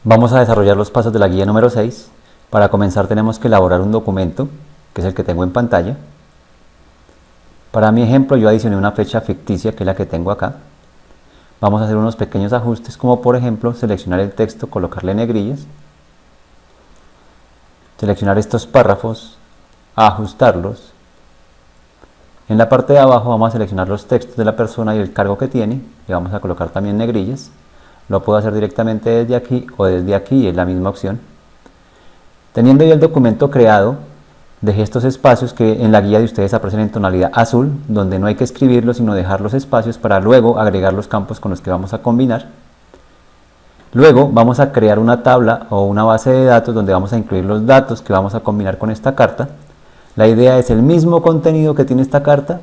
Vamos a desarrollar los pasos de la guía número 6. Para comenzar tenemos que elaborar un documento, que es el que tengo en pantalla. Para mi ejemplo yo adicioné una fecha ficticia, que es la que tengo acá. Vamos a hacer unos pequeños ajustes, como por ejemplo seleccionar el texto, colocarle negrillas, seleccionar estos párrafos, ajustarlos. En la parte de abajo vamos a seleccionar los textos de la persona y el cargo que tiene, y vamos a colocar también negrillas. Lo puedo hacer directamente desde aquí o desde aquí, es la misma opción. Teniendo ya el documento creado, dejé estos espacios que en la guía de ustedes aparecen en tonalidad azul, donde no hay que escribirlo sino dejar los espacios para luego agregar los campos con los que vamos a combinar. Luego vamos a crear una tabla o una base de datos donde vamos a incluir los datos que vamos a combinar con esta carta. La idea es el mismo contenido que tiene esta carta,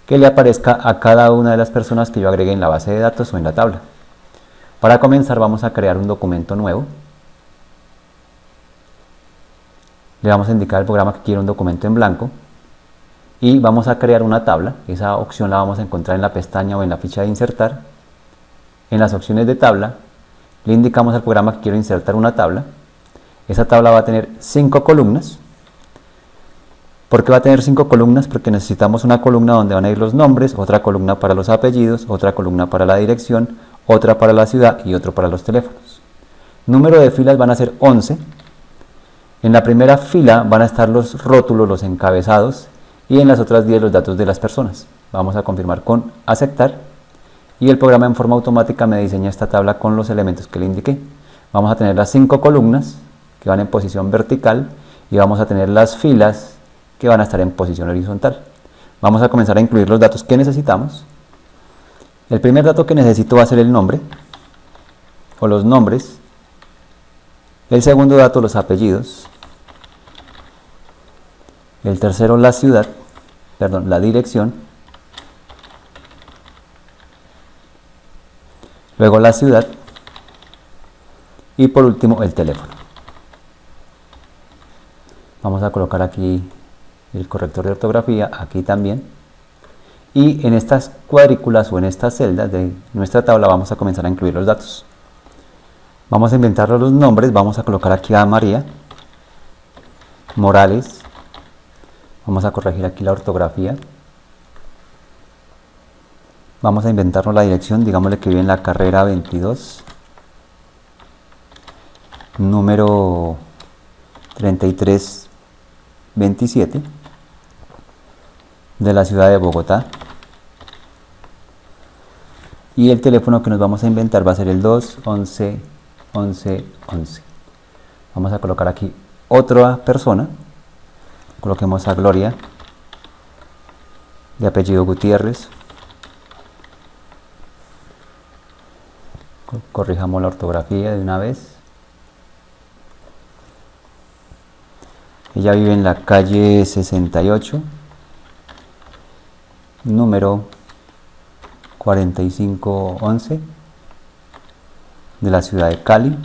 que le aparezca a cada una de las personas que yo agregue en la base de datos o en la tabla. Para comenzar vamos a crear un documento nuevo. Le vamos a indicar al programa que quiere un documento en blanco y vamos a crear una tabla. Esa opción la vamos a encontrar en la pestaña o en la ficha de insertar. En las opciones de tabla le indicamos al programa que quiero insertar una tabla. Esa tabla va a tener 5 columnas. ¿Por qué va a tener 5 columnas? Porque necesitamos una columna donde van a ir los nombres, otra columna para los apellidos, otra columna para la dirección, otra para la ciudad y otro para los teléfonos. Número de filas van a ser 11. En la primera fila van a estar los rótulos, los encabezados, y en las otras 10 los datos de las personas. Vamos a confirmar con aceptar y el programa en forma automática me diseña esta tabla con los elementos que le indiqué. Vamos a tener las 5 columnas que van en posición vertical y vamos a tener las filas que van a estar en posición horizontal. Vamos a comenzar a incluir los datos que necesitamos. El primer dato que necesito va a ser el nombre o los nombres. El segundo dato, los apellidos. El tercero, la dirección. Luego la ciudad. Y por último, el teléfono. Vamos a colocar aquí el corrector de ortografía, aquí también. Y en estas cuadrículas o en estas celdas de nuestra tabla vamos a comenzar a incluir los datos. Vamos a inventar los nombres, vamos a colocar aquí a María Morales. Vamos a corregir aquí la ortografía. Vamos a inventarnos la dirección, digámosle que vive en la carrera 22, número 3327, de la ciudad de Bogotá. Y el teléfono que nos vamos a inventar va a ser el 211 1111. Vamos a colocar aquí otra persona. Coloquemos a Gloria, de apellido Gutiérrez. Corrijamos la ortografía de una vez. Ella vive en la calle 68, número 4511, de la ciudad de Cali.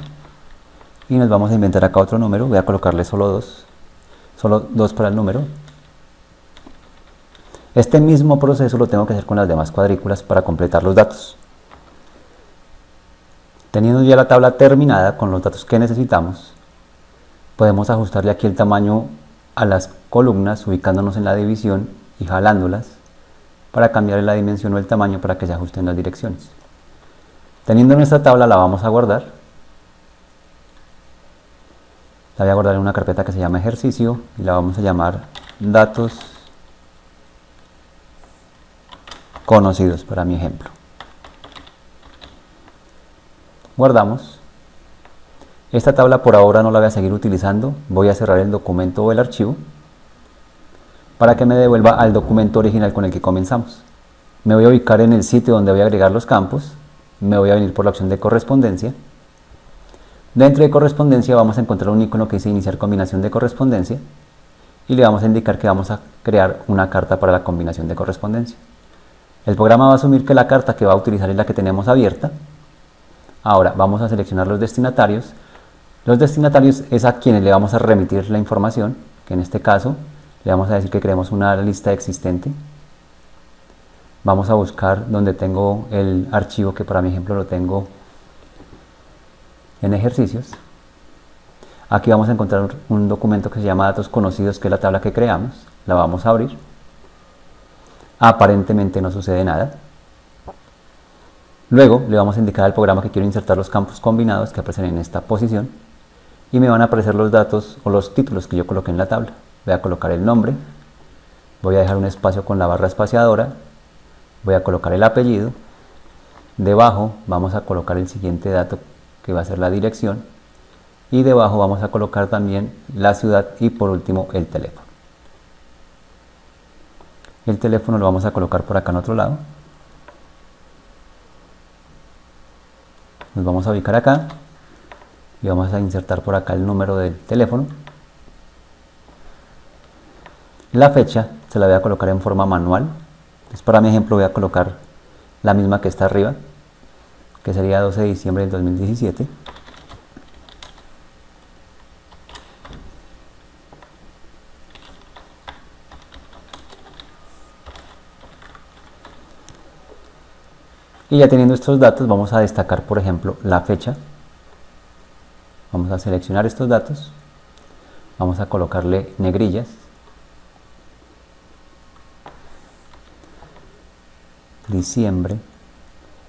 Y nos vamos a inventar acá otro número. Voy a colocarle solo dos para el número. Este mismo proceso lo tengo que hacer con las demás cuadrículas para completar los datos. Teniendo ya la tabla terminada con los datos que necesitamos, podemos ajustarle aquí el tamaño a las columnas ubicándonos en la división y jalándolas para cambiar la dimensión o el tamaño para que se ajusten las direcciones. Teniendo nuestra tabla la vamos a guardar. La voy a guardar en una carpeta que se llama ejercicio y la vamos a llamar datos conocidos para mi ejemplo. Guardamos. Esta tabla por ahora no la voy a seguir utilizando. Voy a cerrar el documento o el archivo para que me devuelva al documento original con el que comenzamos. Me voy a ubicar en el sitio donde voy a agregar los campos. Me voy a venir por la opción de correspondencia. Dentro de correspondencia vamos a encontrar un icono que dice iniciar combinación de correspondencia y le vamos a indicar que vamos a crear una carta para la combinación de correspondencia. El programa va a asumir que la carta que va a utilizar es la que tenemos abierta. Ahora vamos a seleccionar los destinatarios. Los destinatarios es a quienes le vamos a remitir la información, que en este caso le vamos a decir que creemos una lista existente. Vamos a buscar donde tengo el archivo, que para mi ejemplo lo tengo en ejercicios. Aquí vamos a encontrar un documento que se llama datos conocidos, que es la tabla que creamos. La vamos a abrir. Aparentemente no sucede nada. Luego le vamos a indicar al programa que quiero insertar los campos combinados que aparecen en esta posición y me van a aparecer los datos o los títulos que yo coloqué en la tabla. Voy a colocar el nombre, voy a dejar un espacio con la barra espaciadora, voy a colocar el apellido, debajo vamos a colocar el siguiente dato que va a ser la dirección y debajo vamos a colocar también la ciudad y por último el teléfono. El teléfono lo vamos a colocar por acá en otro lado. Nos vamos a ubicar acá y vamos a insertar por acá el número del teléfono. La fecha se la voy a colocar en forma manual. Entonces, para mi ejemplo voy a colocar la misma que está arriba, que sería 12 de diciembre del 2017. Y ya teniendo estos datos vamos a destacar, por ejemplo, la fecha. Vamos a seleccionar estos datos, vamos a colocarle negrillas. Diciembre.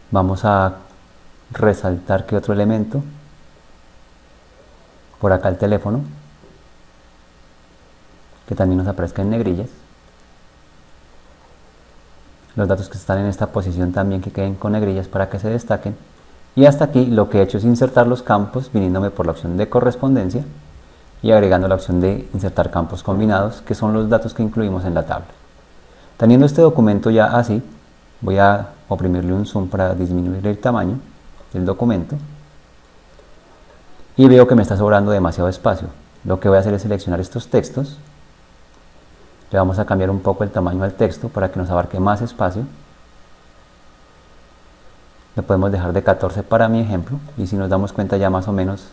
Vamos a resaltar que otro elemento. Por acá el teléfono, que también nos aparezca en negrillas. Los datos que están en esta posición también que queden con negrillas para que se destaquen. Y hasta aquí lo que he hecho es insertar los campos viniéndome por la opción de correspondencia y agregando la opción de insertar campos combinados, que son los datos que incluimos en la tabla. Teniendo este documento ya así, voy a oprimirle un zoom para disminuir el tamaño del documento y veo que me está sobrando demasiado espacio. Lo que voy a hacer es seleccionar estos textos. Le vamos a cambiar un poco el tamaño al texto para que nos abarque más espacio. Le podemos dejar de 14 para mi ejemplo y si nos damos cuenta ya más o menos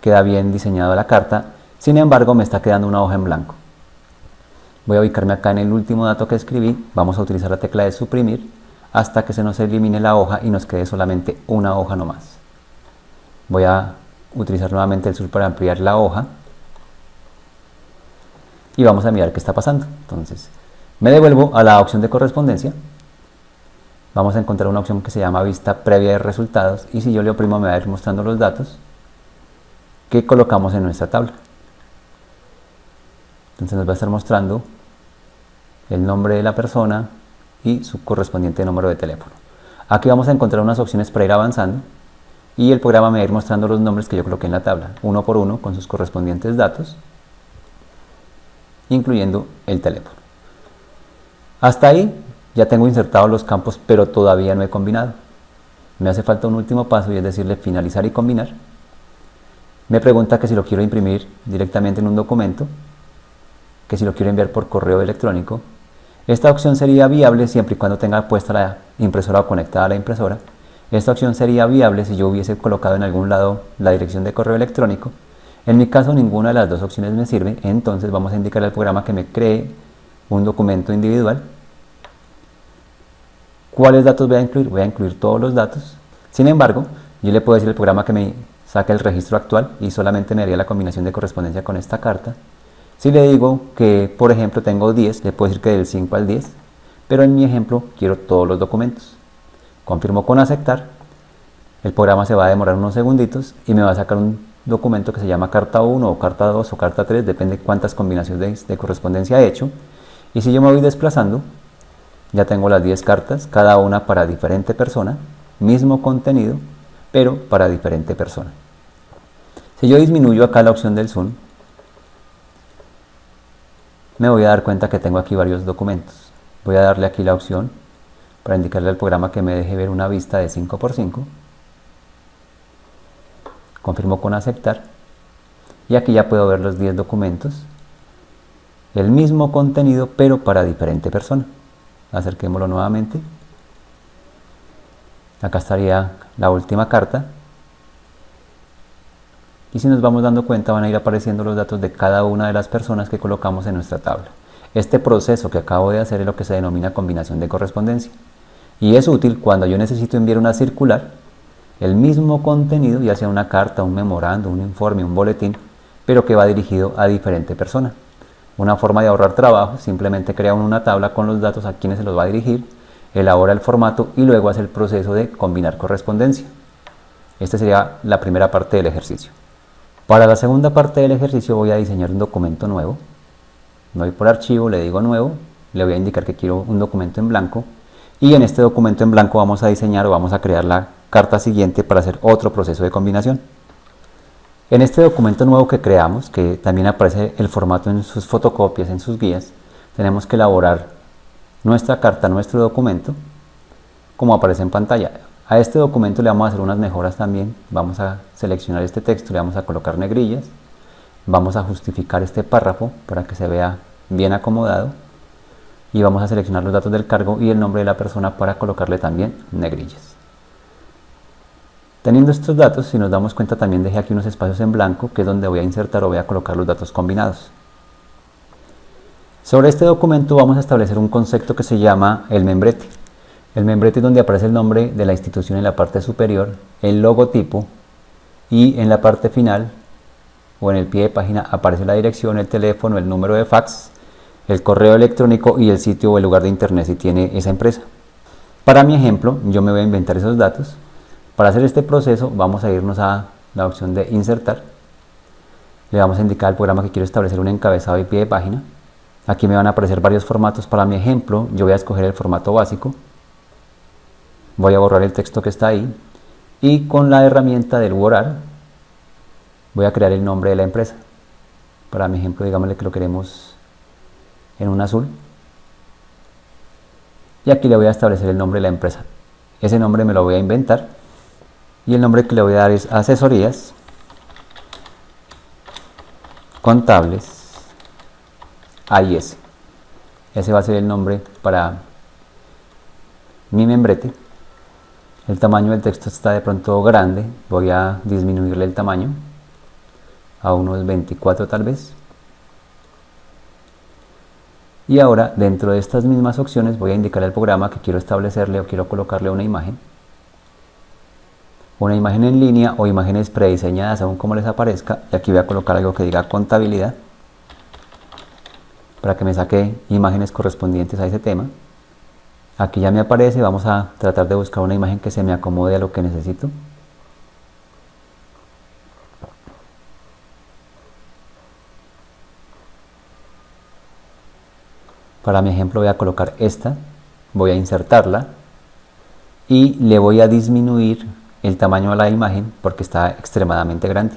queda bien diseñada la carta. Sin embargo me está quedando una hoja en blanco. Voy a ubicarme acá en el último dato que escribí. Vamos a utilizar la tecla de suprimir hasta que se nos elimine la hoja y nos quede solamente una hoja nomás. Voy a utilizar nuevamente el sur para ampliar la hoja. Y vamos a mirar qué está pasando. Entonces, me devuelvo a la opción de correspondencia. Vamos a encontrar una opción que se llama vista previa de resultados. Y si yo le oprimo me va a ir mostrando los datos que colocamos en nuestra tabla. Entonces nos va a estar mostrando el nombre de la persona y su correspondiente número de teléfono. Aquí vamos a encontrar unas opciones para ir avanzando. Y el programa me va a ir mostrando los nombres que yo coloqué en la tabla, uno por uno con sus correspondientes datos, incluyendo el teléfono. Hasta ahí ya tengo insertados los campos, pero todavía no he combinado. Me hace falta un último paso y es decirle finalizar y combinar. Me pregunta que si lo quiero imprimir directamente en un documento, que si lo quiero enviar por correo electrónico. Esta opción sería viable siempre y cuando tenga puesta la impresora o conectada a la impresora. Esta opción sería viable si yo hubiese colocado en algún lado la dirección de correo electrónico. En mi caso ninguna de las dos opciones me sirve, entonces vamos a indicarle al programa que me cree un documento individual. ¿Cuáles datos voy a incluir? Voy a incluir todos los datos. Sin embargo, yo le puedo decir al programa que me saque el registro actual y solamente me haría la combinación de correspondencia con esta carta. Si le digo que, por ejemplo, tengo 10, le puedo decir que del 5 al 10, pero en mi ejemplo quiero todos los documentos. Confirmo con aceptar, el programa se va a demorar unos segunditos y me va a sacar un documento que se llama carta 1 o carta 2 o carta 3, depende de cuántas combinaciones de correspondencia he hecho. Y si yo me voy desplazando, ya tengo las 10 cartas, cada una para diferente persona, mismo contenido, pero para diferente persona. Si yo disminuyo acá la opción del zoom, me voy a dar cuenta que tengo aquí varios documentos. Voy a darle aquí la opción para indicarle al programa que me deje ver una vista de 5×5. Confirmo con aceptar y aquí ya puedo ver los 10 documentos, el mismo contenido pero para diferente persona. Acerquémoslo nuevamente. Acá estaría la última carta y si nos vamos dando cuenta van a ir apareciendo los datos de cada una de las personas que colocamos en nuestra tabla. Este proceso que acabo de hacer es lo que se denomina combinación de correspondencia y es útil cuando yo necesito enviar una circular el mismo contenido, ya sea una carta, un memorando, un informe, un boletín, pero que va dirigido a diferente persona. Una forma de ahorrar trabajo: simplemente crea una tabla con los datos a quienes se los va a dirigir, elabora el formato y luego hace el proceso de combinar correspondencia. Esta sería la primera parte del ejercicio. Para la segunda parte del ejercicio voy a diseñar un documento nuevo. Me voy por archivo, le digo nuevo, le voy a indicar que quiero un documento en blanco, y en este documento en blanco vamos a diseñar o vamos a crear la carta siguiente para hacer otro proceso de combinación. En este documento nuevo que creamos, que también aparece el formato en sus fotocopias, en sus guías, tenemos que elaborar nuestra carta, nuestro documento, como aparece en pantalla. A este documento le vamos a hacer unas mejoras también. Vamos a seleccionar este texto, le vamos a colocar negrillas, vamos a justificar este párrafo para que se vea bien acomodado, y vamos a seleccionar los datos del cargo y el nombre de la persona para colocarle también negrillas. Teniendo estos datos, si nos damos cuenta, también dejé aquí unos espacios en blanco, que es donde voy a insertar o voy a colocar los datos combinados. Sobre este documento vamos a establecer un concepto que se llama el membrete. El membrete es donde aparece el nombre de la institución en la parte superior, el logotipo, y en la parte final o en el pie de página aparece la dirección, el teléfono, el número de fax, el correo electrónico y el sitio o el lugar de internet si tiene esa empresa. Para mi ejemplo, yo me voy a inventar esos datos. Para hacer este proceso vamos a irnos a la opción de insertar. Le vamos a indicar al programa que quiero establecer un encabezado y pie de página. Aquí me van a aparecer varios formatos. Para mi ejemplo, yo voy a escoger el formato básico. Voy a borrar el texto que está ahí, y con la herramienta del borrar voy a crear el nombre de la empresa. Para mi ejemplo, digámosle que lo queremos en un azul, y aquí le voy a establecer el nombre de la empresa. Ese nombre me lo voy a inventar, y el nombre que le voy a dar es Asesorías Contables AIS. Ese va a ser el nombre para mi membrete. El tamaño del texto está de pronto grande, voy a disminuirle el tamaño a unos 24 tal vez. Y ahora, dentro de estas mismas opciones, voy a indicar al programa que quiero establecerle o quiero colocarle una imagen en línea o imágenes prediseñadas, según como les aparezca. Y aquí voy a colocar algo que diga contabilidad, para que me saque imágenes correspondientes a ese tema. Aquí ya me aparece. Vamos a tratar de buscar una imagen que se me acomode a lo que necesito. Para mi ejemplo voy a colocar esta, voy a insertarla y le voy a disminuir el tamaño de la imagen porque está extremadamente grande.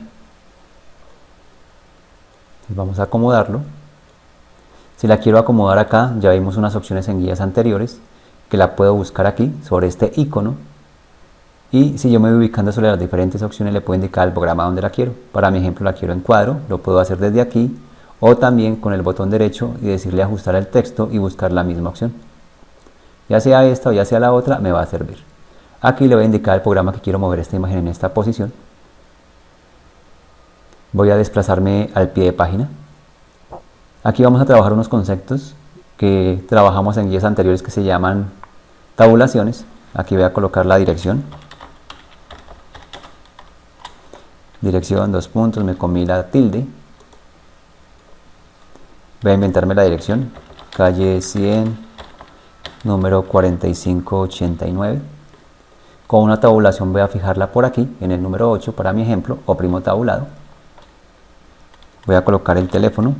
Vamos a acomodarlo. Si la quiero acomodar acá, ya vimos unas opciones en guías anteriores, que la puedo buscar aquí sobre este icono, y si yo me voy ubicando sobre las diferentes opciones le puedo indicar al programa donde la quiero. Para mi ejemplo la quiero en cuadro, lo puedo hacer desde aquí o también con el botón derecho y decirle ajustar el texto y buscar la misma opción. Ya sea esta o ya sea la otra, me va a servir. Aquí le voy a indicar al programa que quiero mover esta imagen en esta posición. Voy a desplazarme al pie de página. Aquí vamos a trabajar unos conceptos que trabajamos en guías anteriores que se llaman tabulaciones. Aquí voy a colocar la dirección. Dirección, dos puntos, me comí la tilde. Voy a inventarme la dirección. Calle 100, número 4589. Con una tabulación voy a fijarla por aquí, en el número 8 para mi ejemplo, oprimo tabulado. Voy a colocar el teléfono.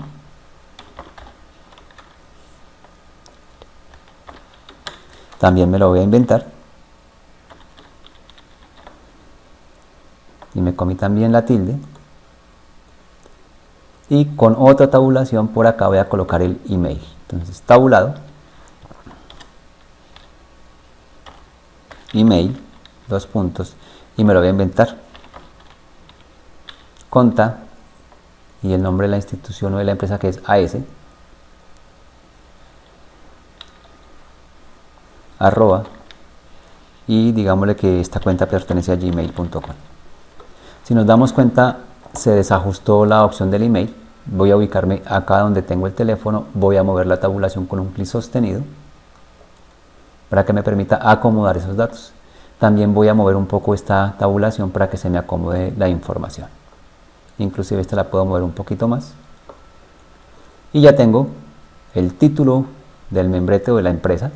También me lo voy a inventar. Y me comí también la tilde. Y con otra tabulación por acá voy a colocar el email. Entonces, tabulado. Email, dos puntos, y me lo voy a inventar. Conta, y el nombre de la institución o de la empresa que es AS. Arroba, y digámosle que esta cuenta pertenece a gmail.com. Si nos damos cuenta, se desajustó la opción del email. Voy a ubicarme acá donde tengo el teléfono, voy a mover la tabulación con un clic sostenido para que me permita acomodar esos datos. También voy a mover un poco esta tabulación para que se me acomode la información. Inclusive esta la puedo mover un poquito más. Y ya tengo el título del membrete o de la empresa.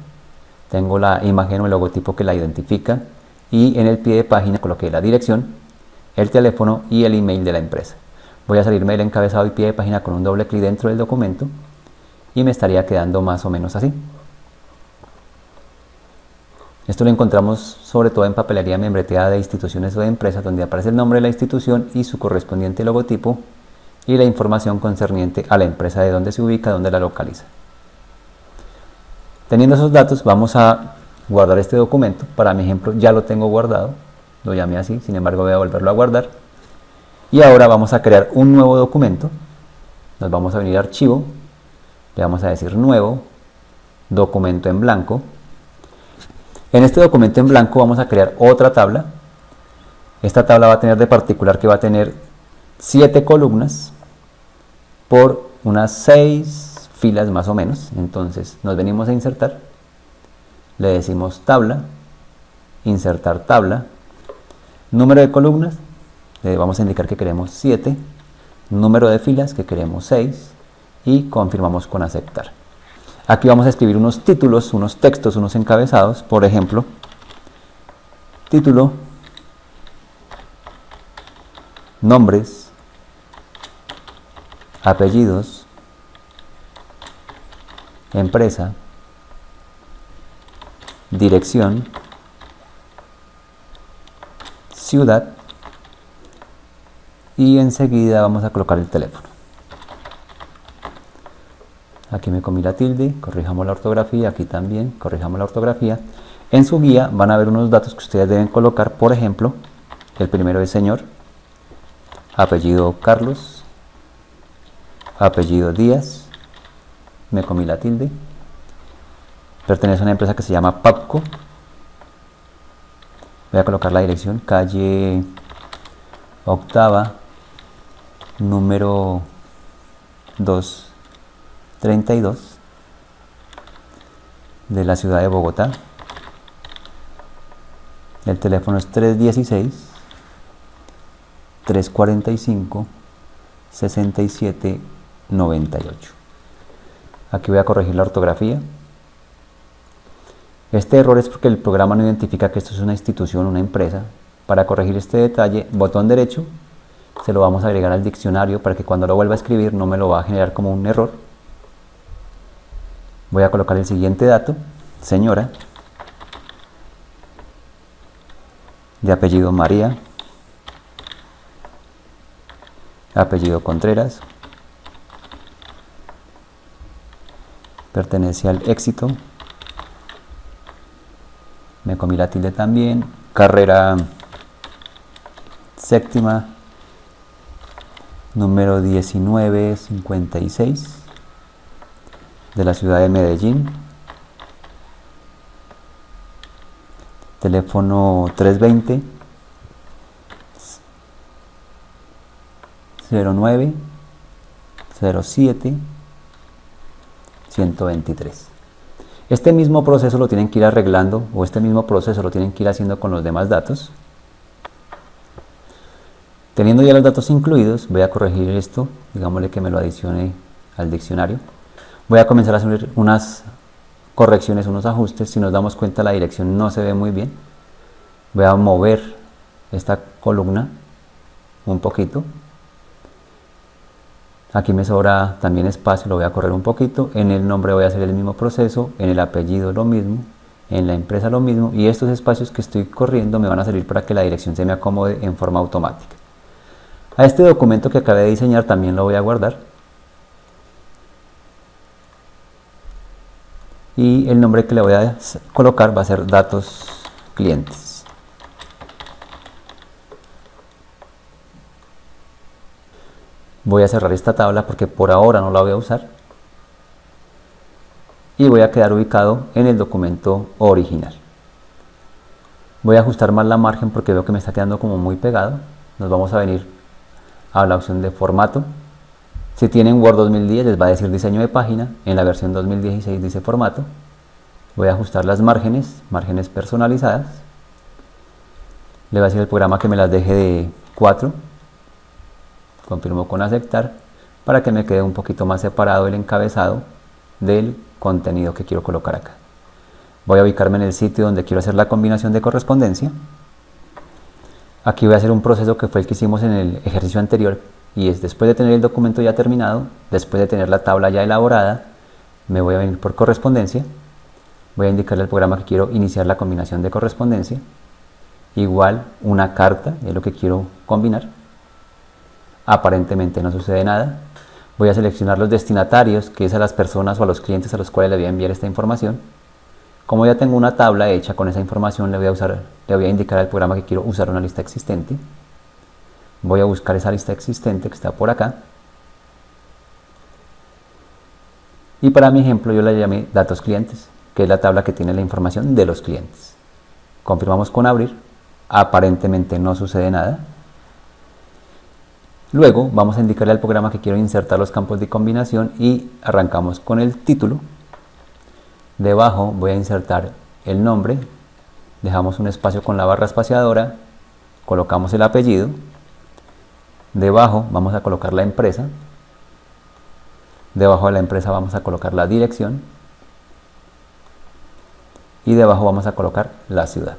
Tengo la imagen o el logotipo que la identifica. Y en el pie de página coloqué la dirección, el teléfono y el email de la empresa. Voy a salirme del encabezado y pie de página con un doble clic dentro del documento. Y me estaría quedando más o menos así. Esto lo encontramos sobre todo en papelería membreteada de instituciones o de empresas, donde aparece el nombre de la institución y su correspondiente logotipo y la información concerniente a la empresa, de dónde se ubica, dónde la localiza. Teniendo esos datos, vamos a guardar este documento. Para mi ejemplo ya lo tengo guardado, lo llamé así, sin embargo voy a volverlo a guardar. Y ahora vamos a crear un nuevo documento. Nos vamos a venir a archivo, le vamos a decir nuevo, documento en blanco. En este documento en blanco vamos a crear otra tabla. Esta tabla va a tener de particular que va a tener 7 columnas por unas 6 filas más o menos. Entonces nos venimos a insertar, le decimos tabla, insertar tabla, número de columnas, le vamos a indicar que queremos 7, número de filas que queremos 6 y confirmamos con aceptar. Aquí vamos a escribir unos títulos, unos textos, unos encabezados. Por ejemplo, título, nombres, apellidos, empresa, dirección, ciudad y enseguida vamos a colocar el teléfono. Aquí me comí la tilde, corrijamos la ortografía, aquí también, corrijamos la ortografía. En su guía van a ver unos datos que ustedes deben colocar, por ejemplo, el primero es señor, apellido Carlos, apellido Díaz, me comí la tilde, pertenece a una empresa que se llama Papco, voy a colocar la dirección, calle Octava, número 232 de la ciudad de Bogotá. El teléfono es 316-345-6798. Aquí voy a corregir la ortografía. Este error es porque el programa no identifica que esto es una institución, una empresa. Para corregir este detalle, botón derecho, se lo vamos a agregar al diccionario para que cuando lo vuelva a escribir no me lo va a generar como un error. Voy a colocar el siguiente dato, señora, de apellido María, apellido Contreras, pertenece al Éxito, me comí la tilde también, carrera séptima, número 1956, de la ciudad de Medellín, teléfono 320 09 07 123. Este mismo proceso lo tienen que ir arreglando, o este mismo proceso lo tienen que ir haciendo con los demás datos. Teniendo ya los datos incluidos, voy a corregir esto, digámosle que me lo adicione al diccionario. Voy a comenzar a hacer unas correcciones, unos ajustes. Si nos damos cuenta, la dirección no se ve muy bien. Voy a mover esta columna un poquito. Aquí me sobra también espacio, lo voy a correr un poquito. En el nombre voy a hacer el mismo proceso, en el apellido lo mismo, en la empresa lo mismo. Y estos espacios que estoy corriendo me van a servir para que la dirección se me acomode en forma automática. A este documento que acabé de diseñar también lo voy a guardar. Y el nombre que le voy a colocar va a ser datos clientes. Voy a cerrar esta tabla porque por ahora no la voy a usar. Y voy a quedar ubicado en el documento original. Voy a ajustar más la margen porque veo que me está quedando como muy pegado. Nos vamos a venir a la opción de formato. Si tienen Word 2010 les va a decir diseño de página, en la versión 2016 dice formato. Voy a ajustar las márgenes personalizadas Le voy a decir al programa que me las deje de 4. Confirmo con aceptar para que me quede un poquito más separado el encabezado del contenido que quiero colocar acá. Voy a ubicarme en el sitio donde quiero hacer la combinación de correspondencia. Aquí voy a hacer un proceso que fue el que hicimos en el ejercicio anterior, y es después de tener el documento ya terminado, después de tener la tabla ya elaborada, me voy a venir por correspondencia, voy a indicarle al programa que quiero iniciar la combinación de correspondencia, igual una carta es lo que quiero combinar. Aparentemente no sucede nada. Voy a seleccionar los destinatarios, que es a las personas o a los clientes a los cuales le voy a enviar esta información. Como ya tengo una tabla hecha con esa información, le voy a indicar al programa que quiero usar una lista existente. Voy a buscar esa lista existente que está por acá. Y para mi ejemplo yo la llamé datos clientes, que es la tabla que tiene la información de los clientes. Confirmamos con abrir. Aparentemente no sucede nada. Luego vamos a indicarle al programa que quiero insertar los campos de combinación y arrancamos con el título. Debajo voy a insertar el nombre, dejamos un espacio con la barra espaciadora, colocamos el apellido, debajo vamos a colocar la empresa, debajo de la empresa vamos a colocar la dirección y debajo vamos a colocar la ciudad.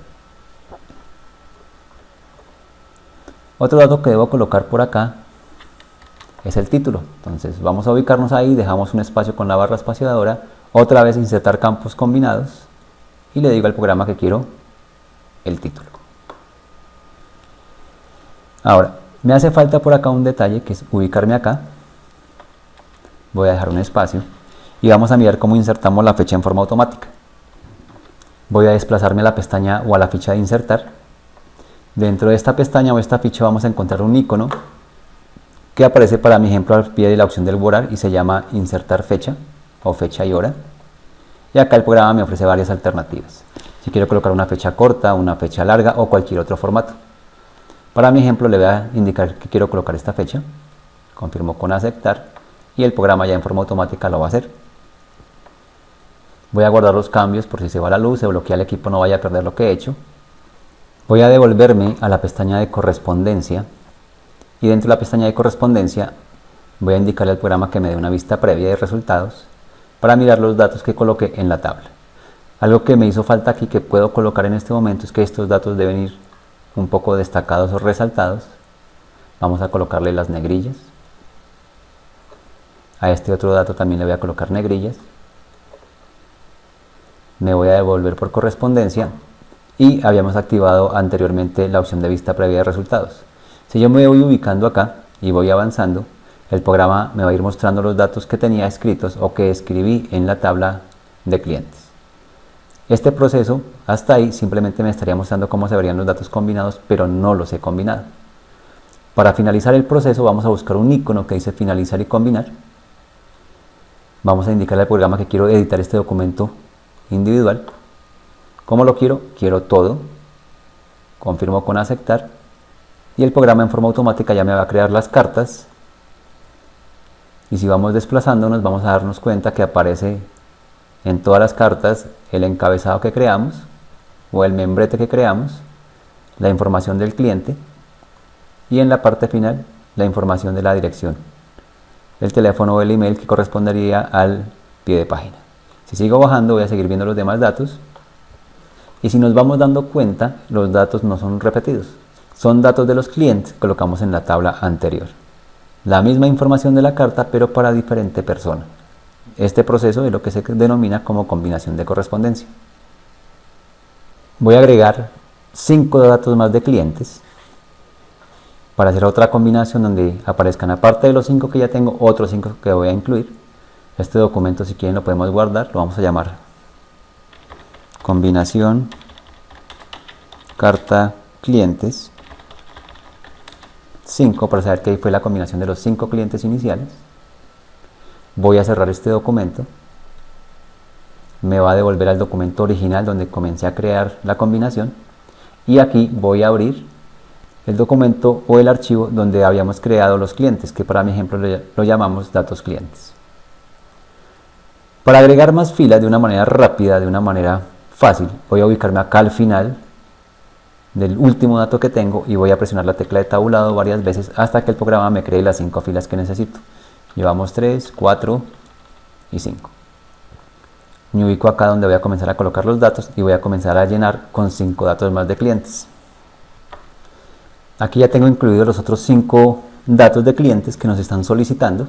Otro dato que debo colocar por acá es el título. Entonces vamos a ubicarnos ahí, dejamos un espacio con la barra espaciadora, otra vez insertar campos combinados y le digo al programa que quiero el título. Ahora, me hace falta por acá un detalle, que es ubicarme acá. Voy a dejar un espacio y vamos a mirar cómo insertamos la fecha en forma automática. Voy a desplazarme a la pestaña o a la ficha de insertar. Dentro de esta pestaña o esta ficha vamos a encontrar un icono que aparece para mi ejemplo al pie de la opción del borrar y se llama insertar fecha o fecha y hora. Y acá el programa me ofrece varias alternativas. Si quiero colocar una fecha corta, una fecha larga o cualquier otro formato. Para mi ejemplo le voy a indicar que quiero colocar esta fecha. Confirmo con aceptar y el programa ya en forma automática lo va a hacer. Voy a guardar los cambios por si se va la luz, se bloquea el equipo, no vaya a perder lo que he hecho. Voy a devolverme a la pestaña de correspondencia y dentro de la pestaña de correspondencia voy a indicarle al programa que me dé una vista previa de resultados para mirar los datos que coloqué en la tabla. Algo que me hizo falta aquí que puedo colocar en este momento es que estos datos deben ir un poco destacados o resaltados. Vamos a colocarle las negrillas. A este otro dato también le voy a colocar negrillas. Me voy a devolver por correspondencia y habíamos activado anteriormente la opción de vista previa de resultados. Si yo me voy ubicando acá y voy avanzando, el programa me va a ir mostrando los datos que tenía escritos o que escribí en la tabla de clientes. Este proceso, hasta ahí, simplemente me estaría mostrando cómo se verían los datos combinados, pero no los he combinado. Para finalizar el proceso vamos a buscar un icono que dice finalizar y combinar. Vamos a indicarle al programa que quiero editar este documento individual. ¿Cómo lo quiero? Quiero todo. Confirmo con aceptar y el programa en forma automática ya me va a crear las cartas. Y si vamos desplazándonos vamos a darnos cuenta que aparece en todas las cartas el encabezado que creamos o el membrete que creamos, la información del cliente y en la parte final la información de la dirección, el teléfono o el email que correspondería al pie de página. Si sigo bajando voy a seguir viendo los demás datos y si nos vamos dando cuenta los datos no son repetidos, son datos de los clientes que colocamos en la tabla anterior. La misma información de la carta pero para diferente persona. Este proceso es lo que se denomina como combinación de correspondencia. Voy a agregar 5 datos más de clientes para hacer otra combinación donde aparezcan, aparte de los 5 que ya tengo, otros 5 que voy a incluir. Este documento, si quieren, lo podemos guardar, lo vamos a llamar combinación carta clientes 5 para saber que ahí fue la combinación de los 5 clientes iniciales. Voy a cerrar este documento, me va a devolver al documento original donde comencé a crear la combinación y aquí voy a abrir el documento o el archivo donde habíamos creado los clientes, que para mi ejemplo lo llamamos datos clientes. Para agregar más filas de una manera rápida, de una manera fácil, voy a ubicarme acá al final del último dato que tengo y voy a presionar la tecla de tabulado varias veces hasta que el programa me cree las 5 filas que necesito. Llevamos 3, 4 y 5. Me ubico acá donde voy a comenzar a colocar los datos y voy a comenzar a llenar con 5 datos más de clientes. Aquí ya tengo incluidos los otros 5 datos de clientes que nos están solicitando.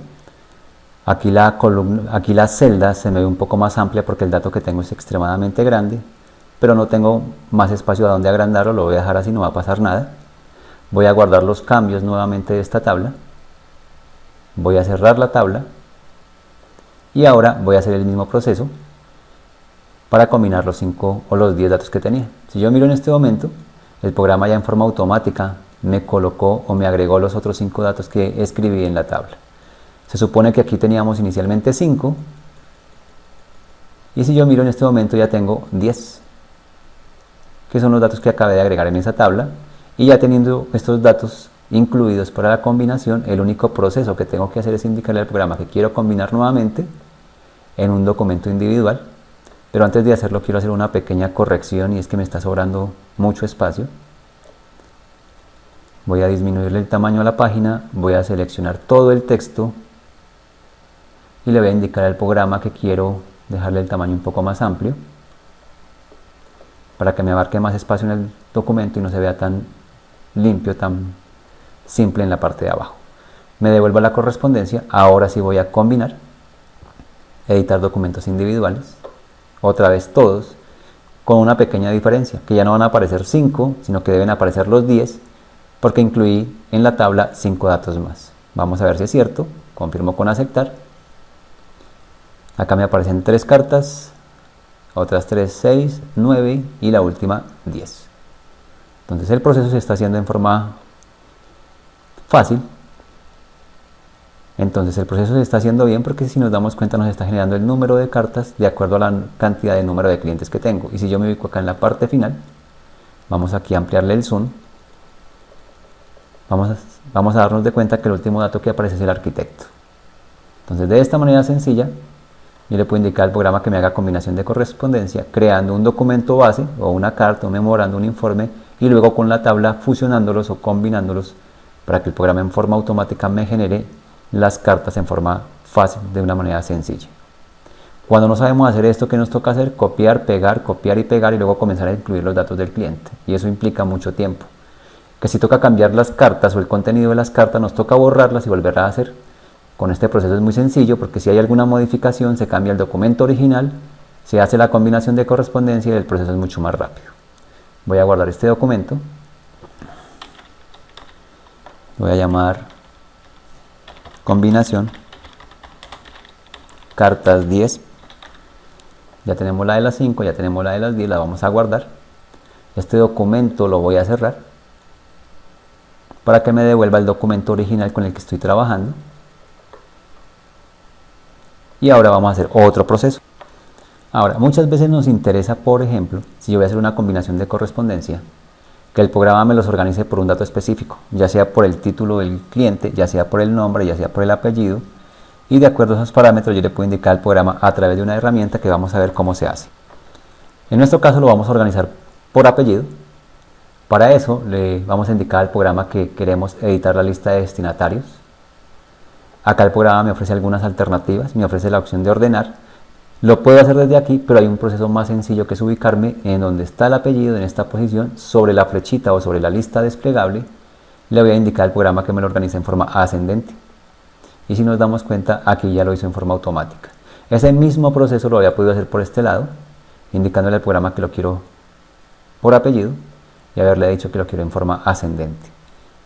Aquí la celda se me ve un poco más amplia porque el dato que tengo es extremadamente grande, pero no tengo más espacio a donde agrandarlo, lo voy a dejar así, no va a pasar nada. Voy a guardar los cambios nuevamente de esta tabla. Voy a cerrar la tabla y ahora voy a hacer el mismo proceso para combinar los 5 o los 10 datos que tenía. Si yo miro en este momento, el programa ya en forma automática me colocó o me agregó los otros 5 datos que escribí en la tabla. Se supone que aquí teníamos inicialmente 5 y si yo miro en este momento ya tengo 10, que son los datos que acabé de agregar en esa tabla, y ya teniendo estos datos incluidos para la combinación, el único proceso que tengo que hacer es indicarle al programa que quiero combinar nuevamente en un documento individual. Pero antes de hacerlo quiero hacer una pequeña corrección y es que me está sobrando mucho espacio. Voy a disminuirle el tamaño a la página, voy a seleccionar todo el texto y le voy a indicar al programa que quiero dejarle el tamaño un poco más amplio para que me abarque más espacio en el documento y no se vea tan limpio, tan simple en la parte de abajo. Me devuelvo a la correspondencia, ahora sí voy a combinar, editar documentos individuales, otra vez todos, con una pequeña diferencia, que ya no van a aparecer 5, sino que deben aparecer los 10, porque incluí en la tabla 5 datos más. Vamos a ver si es cierto, confirmo con aceptar. Acá me aparecen 3 cartas, otras 3, 6, 9 y la última 10. Entonces el proceso se está haciendo en forma fácil. Entonces el proceso se está haciendo bien porque si nos damos cuenta nos está generando el número de cartas de acuerdo a la cantidad de número de clientes que tengo. Y si yo me ubico acá en la parte final, vamos aquí a ampliarle el zoom. Vamos a darnos de cuenta que el último dato que aparece es el arquitecto. Entonces de esta manera sencilla, yo le puedo indicar al programa que me haga combinación de correspondencia, creando un documento base o una carta, un memorando, un informe, y luego con la tabla fusionándolos o combinándolos para que el programa en forma automática me genere las cartas en forma fácil, de una manera sencilla. Cuando no sabemos hacer esto, ¿qué nos toca hacer? Copiar y pegar y luego comenzar a incluir los datos del cliente. Y eso implica mucho tiempo. Que si toca cambiar las cartas o el contenido de las cartas, nos toca borrarlas y volverlas a hacer. Con este proceso es muy sencillo porque si hay alguna modificación, se cambia el documento original, se hace la combinación de correspondencia y el proceso es mucho más rápido. Voy a guardar este documento. Voy a llamar combinación cartas 10. Ya tenemos la de las 5, ya tenemos la de las 10, la vamos a guardar. Este documento lo voy a cerrar para que me devuelva el documento original con el que estoy trabajando. Y ahora vamos a hacer otro proceso. Ahora, muchas veces nos interesa, por ejemplo, si yo voy a hacer una combinación de correspondencia, que el programa me los organice por un dato específico, ya sea por el título del cliente, ya sea por el nombre, ya sea por el apellido, y de acuerdo a esos parámetros yo le puedo indicar al programa a través de una herramienta que vamos a ver cómo se hace. En nuestro caso lo vamos a organizar por apellido. Para eso le vamos a indicar al programa que queremos editar la lista de destinatarios. Acá el programa me ofrece algunas alternativas, me ofrece la opción de ordenar. Lo puedo hacer desde aquí, pero hay un proceso más sencillo que es ubicarme en donde está el apellido, en esta posición, sobre la flechita o sobre la lista desplegable. Le voy a indicar al programa que me lo organice en forma ascendente. Y si nos damos cuenta, aquí ya lo hizo en forma automática. Ese mismo proceso lo había podido hacer por este lado, indicándole al programa que lo quiero por apellido y haberle dicho que lo quiero en forma ascendente.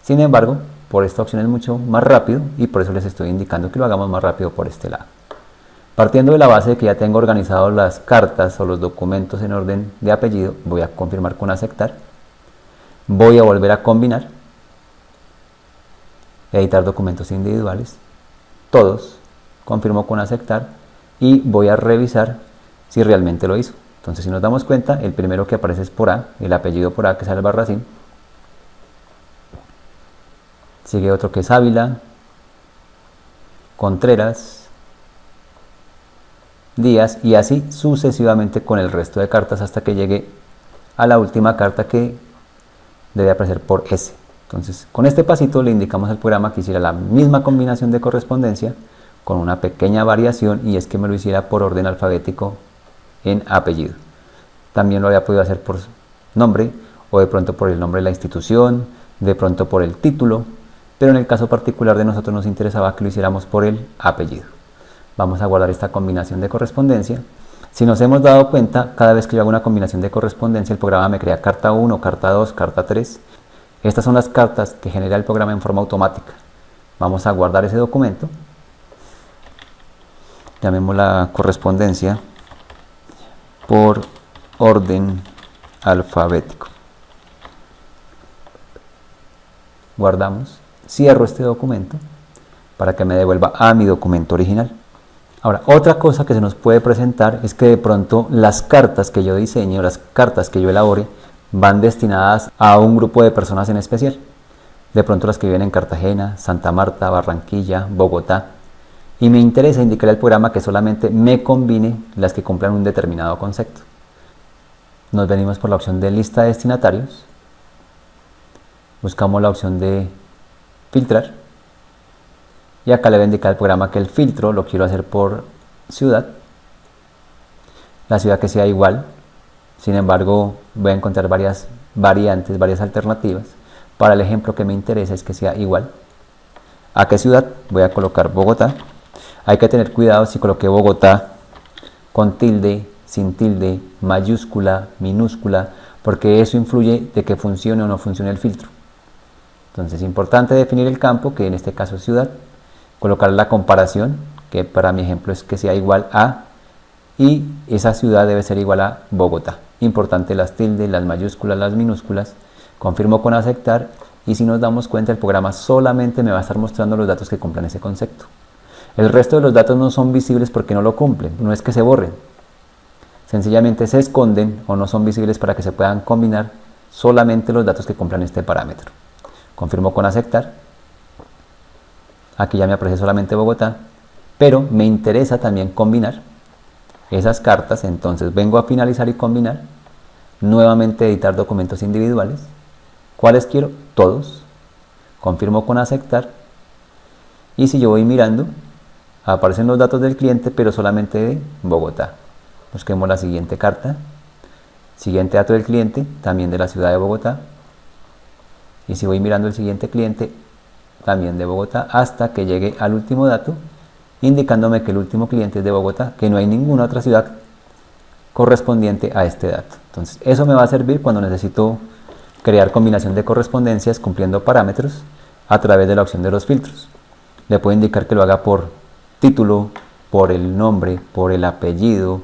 Sin embargo, por esta opción es mucho más rápido y por eso les estoy indicando que lo hagamos más rápido por este lado. Partiendo de la base de que ya tengo organizadas las cartas o los documentos en orden de apellido, voy a confirmar con aceptar. Voy a volver a combinar, editar documentos individuales, todos, confirmo con aceptar y voy a revisar si realmente lo hizo. Entonces, si nos damos cuenta, el primero que aparece es por A, el apellido por A, que es Albarracín. Sigue otro que es Ávila, Contreras, Díaz, y así sucesivamente con el resto de cartas hasta que llegue a la última carta que debe aparecer por S. Entonces, con este pasito le indicamos al programa que hiciera la misma combinación de correspondencia con una pequeña variación, y es que me lo hiciera por orden alfabético en apellido. También lo había podido hacer por nombre, o de pronto por el nombre de la institución, de pronto por el título, pero en el caso particular de nosotros nos interesaba que lo hiciéramos por el apellido. Vamos a guardar esta combinación de correspondencia. Si nos hemos dado cuenta, cada vez que yo hago una combinación de correspondencia, el programa me crea carta 1, carta 2, carta 3. Estas son las cartas que genera el programa en forma automática. Vamos a guardar ese documento. Llamémosla correspondencia por orden alfabético. Guardamos, cierro este documento para que me devuelva a mi documento original. Ahora, otra cosa que se nos puede presentar es que de pronto las cartas que yo diseño, las cartas que yo elabore, van destinadas a un grupo de personas en especial. De pronto las que viven en Cartagena, Santa Marta, Barranquilla, Bogotá. Y me interesa indicar al programa que solamente me combine las que cumplan un determinado concepto. Nos venimos por la opción de lista de destinatarios. Buscamos la opción de filtrar. Y acá le voy a indicar al programa que el filtro lo quiero hacer por ciudad. La ciudad que sea igual. Sin embargo, voy a encontrar varias variantes, varias alternativas. Para el ejemplo que me interesa es que sea igual. ¿A qué ciudad? Voy a colocar Bogotá. Hay que tener cuidado si coloqué Bogotá con tilde, sin tilde, mayúscula, minúscula, porque eso influye de que funcione o no funcione el filtro. Entonces es importante definir el campo, que en este caso es ciudad, colocar la comparación, que para mi ejemplo es que sea igual a, y esa ciudad debe ser igual a Bogotá. Importante las tildes, las mayúsculas, las minúsculas. Confirmo con aceptar, y si nos damos cuenta el programa solamente me va a estar mostrando los datos que cumplan ese concepto. El resto de los datos no son visibles porque no lo cumplen, no es que se borren. Sencillamente se esconden o no son visibles para que se puedan combinar solamente los datos que cumplan este parámetro. Confirmo con aceptar. Aquí ya me aparece solamente Bogotá, pero me interesa también combinar esas cartas. Entonces vengo a finalizar y combinar. Nuevamente editar documentos individuales. ¿Cuáles quiero? Todos. Confirmo con aceptar. Y si yo voy mirando, aparecen los datos del cliente, pero solamente de Bogotá. Busquemos la siguiente carta. Siguiente dato del cliente, también de la ciudad de Bogotá. Y si voy mirando el siguiente cliente, también de Bogotá, hasta que llegue al último dato, indicándome que el último cliente es de Bogotá, que no hay ninguna otra ciudad correspondiente a este dato. Entonces, eso me va a servir cuando necesito crear combinación de correspondencias cumpliendo parámetros a través de la opción de los filtros. Le puedo indicar que lo haga por título, por el nombre, por el apellido,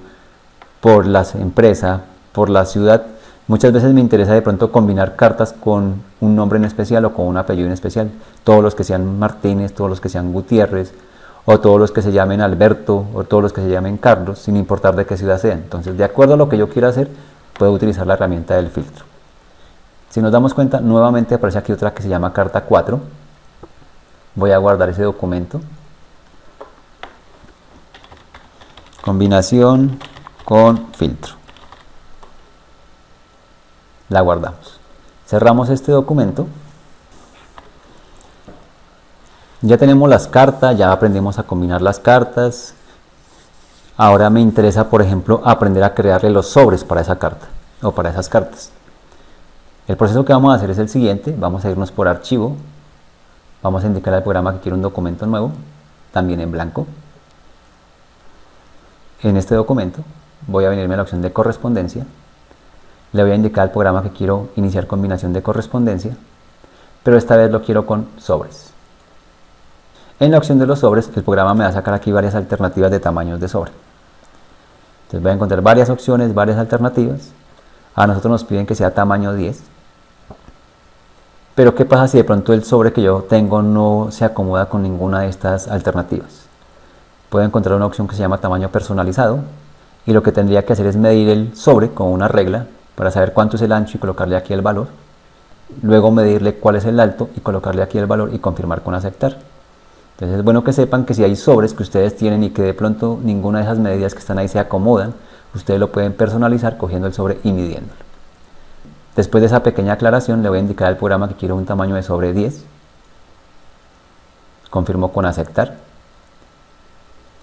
por la empresa, por la ciudad. Muchas veces me interesa de pronto combinar cartas con un nombre en especial o con un apellido en especial. Todos los que sean Martínez, todos los que sean Gutiérrez, o todos los que se llamen Alberto, o todos los que se llamen Carlos, sin importar de qué ciudad sean. Entonces, de acuerdo a lo que yo quiera hacer, puedo utilizar la herramienta del filtro. Si nos damos cuenta, nuevamente aparece aquí otra que se llama carta 4. Voy a guardar ese documento. Combinación con filtro. La guardamos. Cerramos este documento. Ya tenemos las cartas, ya aprendimos a combinar las cartas. Ahora me interesa, por ejemplo, aprender a crearle los sobres para esa carta o para esas cartas. El proceso que vamos a hacer es el siguiente. Vamos a irnos por archivo. Vamos a indicar al programa que quiero un documento nuevo, también en blanco. En este documento voy a venirme a la opción de correspondencia. Le voy a indicar al programa que quiero iniciar combinación de correspondencia, pero esta vez lo quiero con sobres. En la opción de los sobres, el programa me va a sacar aquí varias alternativas de tamaños de sobre. Entonces voy a encontrar varias opciones, varias alternativas. A nosotros nos piden que sea tamaño 10. Pero ¿qué pasa si de pronto el sobre que yo tengo no se acomoda con ninguna de estas alternativas? Puedo encontrar una opción que se llama tamaño personalizado, y lo que tendría que hacer es medir el sobre con una regla para saber cuánto es el ancho y colocarle aquí el valor. Luego medirle cuál es el alto y colocarle aquí el valor y confirmar con aceptar. Entonces es bueno que sepan que si hay sobres que ustedes tienen y que de pronto ninguna de esas medidas que están ahí se acomodan, ustedes lo pueden personalizar cogiendo el sobre y midiéndolo. Después de esa pequeña aclaración le voy a indicar al programa que quiero un tamaño de sobre 10. Confirmo con aceptar.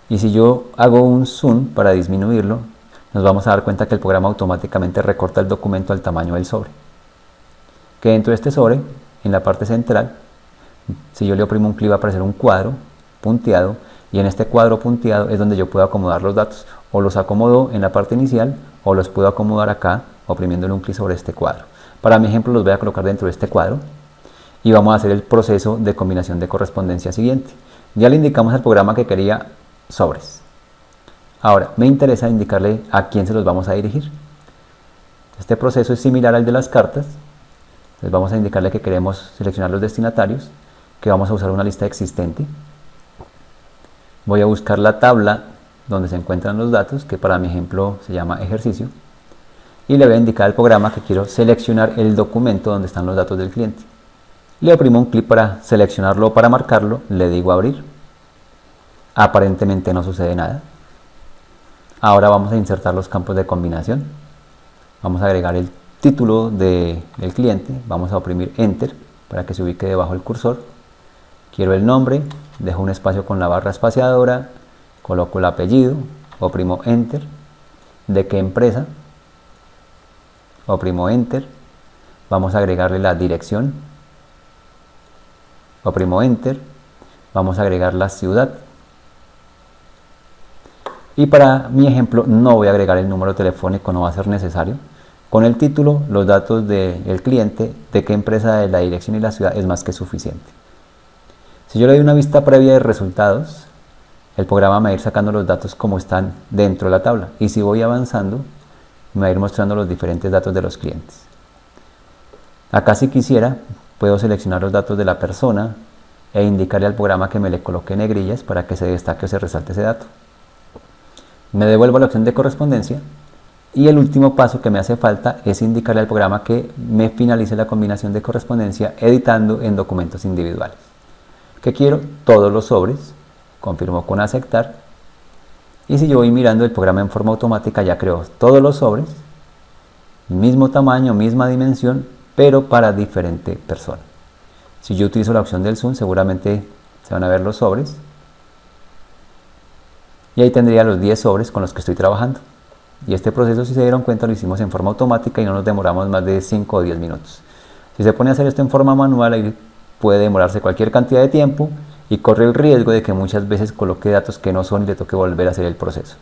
Y si yo hago un zoom para disminuirlo, nos vamos a dar cuenta que el programa automáticamente recorta el documento al tamaño del sobre. Que dentro de este sobre, en la parte central, si yo le oprimo un clic va a aparecer un cuadro punteado, y en este cuadro punteado es donde yo puedo acomodar los datos. O los acomodo en la parte inicial o los puedo acomodar acá oprimiéndole un clic sobre este cuadro. Para mi ejemplo los voy a colocar dentro de este cuadro y vamos a hacer el proceso de combinación de correspondencia siguiente. Ya le indicamos al programa que quería sobres. Ahora me interesa indicarle a quién se los vamos a dirigir. Este proceso es similar al de las cartas. Entonces vamos a indicarle que queremos seleccionar los destinatarios, que vamos a usar una lista existente. Voy a buscar la tabla donde se encuentran los datos, que para mi ejemplo se llama ejercicio, y le voy a indicar al programa que quiero seleccionar el documento donde están los datos del cliente. Le oprimo un clic para seleccionarlo o para marcarlo, le digo abrir. Aparentemente no sucede nada. Ahora vamos a insertar los campos de combinación. Vamos a agregar el título del cliente, vamos a oprimir Enter para que se ubique debajo del cursor. Quiero el nombre, dejo un espacio con la barra espaciadora, coloco el apellido, oprimo Enter. ¿De qué empresa? Oprimo Enter. Vamos a agregarle la dirección, oprimo Enter. Vamos a agregar la ciudad. Y para mi ejemplo no voy a agregar el número telefónico, no va a ser necesario. Con el título, los datos del cliente, de qué empresa, la dirección y la ciudad es más que suficiente. Si yo le doy una vista previa de resultados, el programa me va a ir sacando los datos como están dentro de la tabla. Y si voy avanzando, me va a ir mostrando los diferentes datos de los clientes. Acá si quisiera, puedo seleccionar los datos de la persona e indicarle al programa que me le coloque negrillas para que se destaque o se resalte ese dato. Me devuelvo a la opción de correspondencia y el último paso que me hace falta es indicarle al programa que me finalice la combinación de correspondencia editando en documentos individuales. ¿Qué quiero? Todos los sobres. Confirmo con aceptar. Y si yo voy mirando el programa en forma automática ya creó todos los sobres, mismo tamaño, misma dimensión, pero para diferente persona. Si yo utilizo la opción del zoom seguramente se van a ver los sobres. Y ahí tendría los 10 sobres con los que estoy trabajando. Y este proceso, si se dieron cuenta, lo hicimos en forma automática y no nos demoramos más de 5 o 10 minutos. Si se pone a hacer esto en forma manual, ahí puede demorarse cualquier cantidad de tiempo y corre el riesgo de que muchas veces coloque datos que no son y le toque volver a hacer el proceso.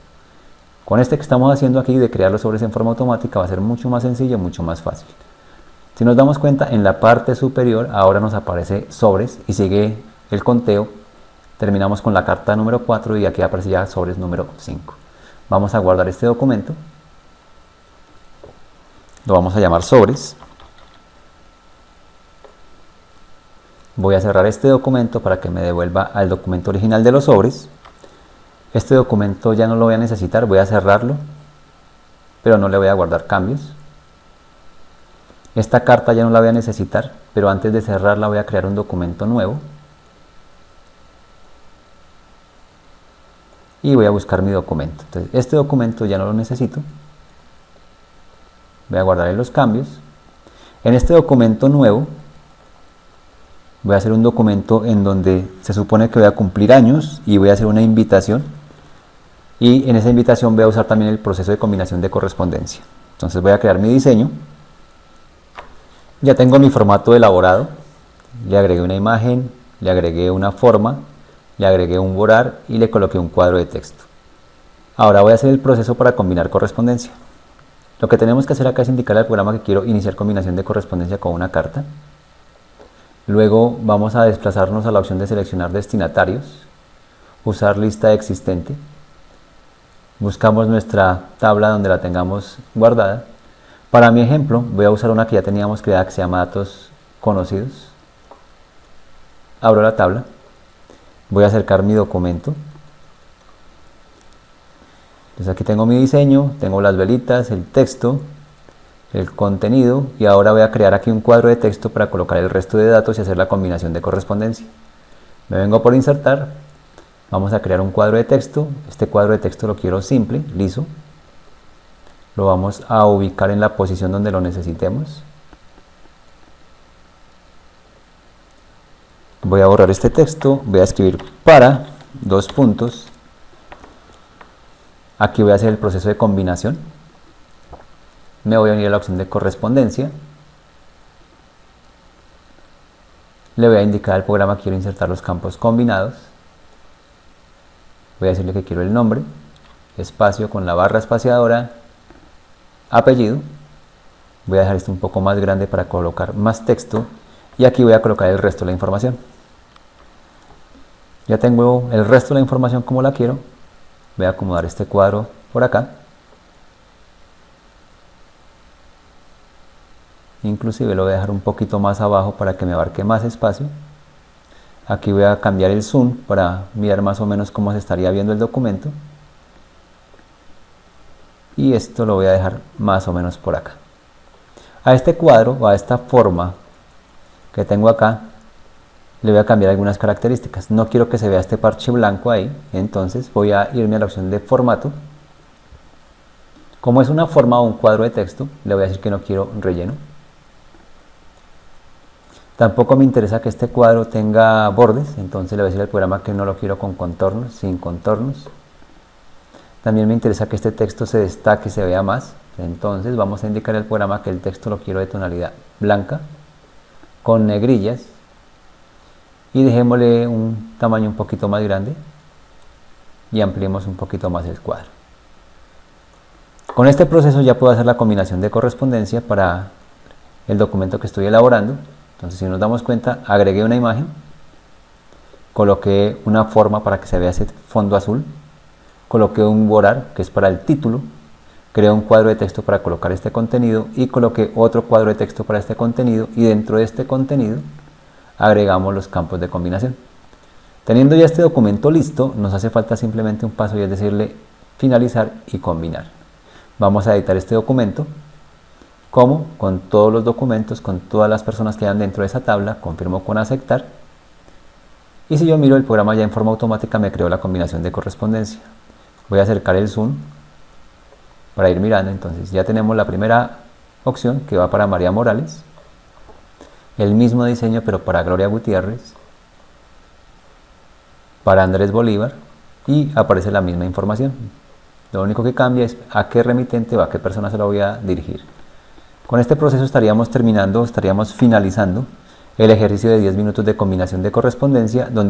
Con este que estamos haciendo aquí de crear los sobres en forma automática va a ser mucho más sencillo, mucho más fácil. Si nos damos cuenta, en la parte superior ahora nos aparece sobres y sigue el conteo. Terminamos con la carta número 4 y aquí aparece ya sobres número 5. Vamos a guardar este documento. Lo vamos a llamar sobres. Voy a cerrar este documento para que me devuelva al documento original de los sobres. Este documento ya no lo voy a necesitar, voy a cerrarlo, pero no le voy a guardar cambios. Esta carta ya no la voy a necesitar, pero antes de cerrarla voy a crear un documento nuevo. Y voy a buscar mi documento. Entonces, este documento ya no lo necesito. Voy a guardar los cambios. En este documento nuevo voy a hacer un documento en donde se supone que voy a cumplir años y voy a hacer una invitación. Y en esa invitación voy a usar también el proceso de combinación de correspondencia. Entonces voy a crear mi diseño. Ya tengo mi formato elaborado. Le agregué una imagen, le agregué una forma, le agregué un borrar y le coloqué un cuadro de texto. Ahora voy a hacer el proceso para combinar correspondencia. Lo que tenemos que hacer acá es indicarle al programa que quiero iniciar combinación de correspondencia con una carta. Luego vamos a desplazarnos a la opción de seleccionar destinatarios, usar lista existente. Buscamos nuestra tabla donde la tengamos guardada. Para mi ejemplo voy a usar una que ya teníamos creada que se llama datos conocidos. Abro la tabla. Voy a acercar mi documento. Entonces aquí tengo mi diseño, tengo las velitas, el texto, el contenido y ahora voy a crear aquí un cuadro de texto para colocar el resto de datos y hacer la combinación de correspondencia. Me vengo por insertar, vamos a crear un cuadro de texto. Este cuadro de texto lo quiero simple, liso. Lo vamos a ubicar en la posición donde lo necesitemos. Voy a borrar este texto, voy a escribir para, dos puntos. Aquí voy a hacer el proceso de combinación. Me voy a unir a la opción de correspondencia. Le voy a indicar al programa que quiero insertar los campos combinados. Voy a decirle que quiero el nombre, espacio con la barra espaciadora, apellido. Voy a dejar esto un poco más grande para colocar más texto. Y aquí voy a colocar el resto de la información. Ya tengo el resto de la información como la quiero. Voy a acomodar este cuadro por acá. Inclusive lo voy a dejar un poquito más abajo para que me abarque más espacio. Aquí voy a cambiar el zoom para mirar más o menos cómo se estaría viendo el documento. Y esto lo voy a dejar más o menos por acá. A este cuadro o a esta forma que tengo acá le voy a cambiar algunas características. No quiero que se vea este parche blanco ahí, entonces voy a irme a la opción de formato. Como es una forma o un cuadro de texto, le voy a decir que no quiero relleno. Tampoco me interesa que este cuadro tenga bordes, entonces le voy a decir al programa que no lo quiero con contornos, sin contornos. También me interesa que este texto se destaque, se vea más, entonces vamos a indicar al programa que el texto lo quiero de tonalidad blanca, con negrillas, y dejémosle un tamaño un poquito más grande y ampliemos un poquito más el cuadro. Con este proceso ya puedo hacer la combinación de correspondencia para el documento que estoy elaborando. Entonces, si nos damos cuenta, agregué una imagen, coloqué una forma para que se vea ese fondo azul, coloqué un borrar, que es para el título, creé un cuadro de texto para colocar este contenido y coloqué otro cuadro de texto para este contenido, y dentro de este contenido agregamos los campos de combinación. Teniendo ya este documento listo, nos hace falta simplemente un paso, y es decirle finalizar y combinar. Vamos a editar este documento, como con todos los documentos, con todas las personas que hayan dentro de esa tabla. Confirmo con aceptar, y si yo miro, el programa ya en forma automática me creó la combinación de correspondencia. Voy a acercar el zoom para ir mirando. Entonces ya tenemos la primera opción, que va para María Morales, el mismo diseño pero para Gloria Gutiérrez, para Andrés Bolívar, y aparece la misma información. Lo único que cambia es a qué remitente o a qué persona se lo voy a dirigir. Con este proceso estaríamos finalizando el ejercicio de 10 minutos de combinación de correspondencia, donde